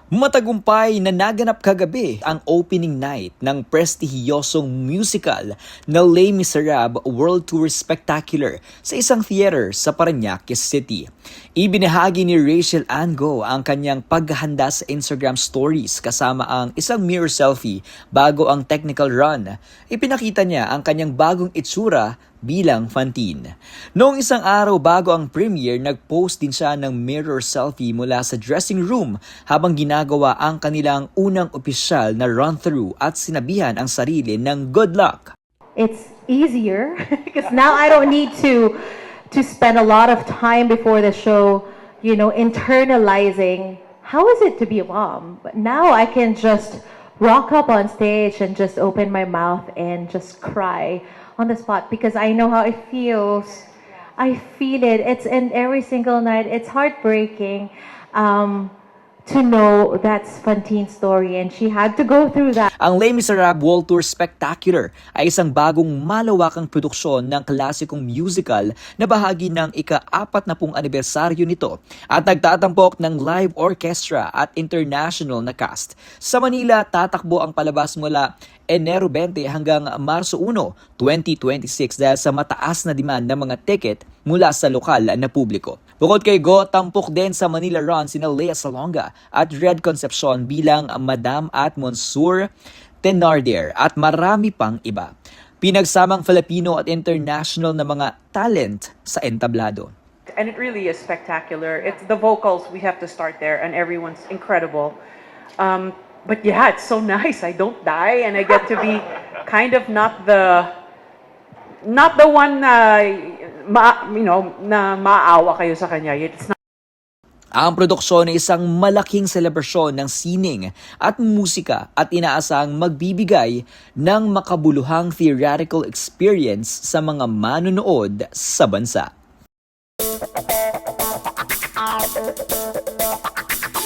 Matagumpay na naganap kagabi ang opening night ng prestihiyosong musical na Les Miserables World Tour Spectacular sa isang theater sa Parañaque City. Ibinahagi ni Rachel Ango ang kanyang paghahanda sa Instagram stories kasama ang isang mirror selfie bago ang technical run. Ipinakita niya ang kanyang bagong itsura bilang Fantine. Noong isang araw bago ang premiere, nag-post din siya ng mirror selfie mula sa dressing room habang ginagawa ang kanilang unang opisyal na run-through at sinabihan ang sarili ng good luck. It's easier because now I don't need to spend a lot of time before the show, internalizing how is it to be a mom. But now I can just rock up on stage and just open my mouth and just cry on the spot because I know how it feels. I feel it. It's in every single night. It's heartbreaking to know that's Fantine's story and she had to go through that. Ang Les Miserables World Tour Spectacular ay isang bagong malawakang produksyon ng klasikong musical na bahagi ng ika-40 anibersaryo nito at nagtatampok ng live orchestra at international na cast. Sa Manila, tatakbo ang palabas mula Enero 20 hanggang Marso 1, 2026 dahil sa mataas na demand ng mga ticket mula sa lokal na publiko. Bukod kay Go, tampok din sa Manila run sina Lea Salonga at Red Concepcion bilang Madam at Monsieur Thenardier at marami pang iba. Pinagsamang Filipino at international na mga talent sa entablado. And it really is spectacular. It's the vocals, we have to start there, and everyone's incredible. But yeah, it's so nice. I don't die, and I get to be kind of not the one na maawa kayo sa kanya. It's not. Ang produksyon ay isang malaking selebrasyon ng sining at musika at inaasang magbibigay ng makabuluhang theatrical experience sa mga manonood sa bansa.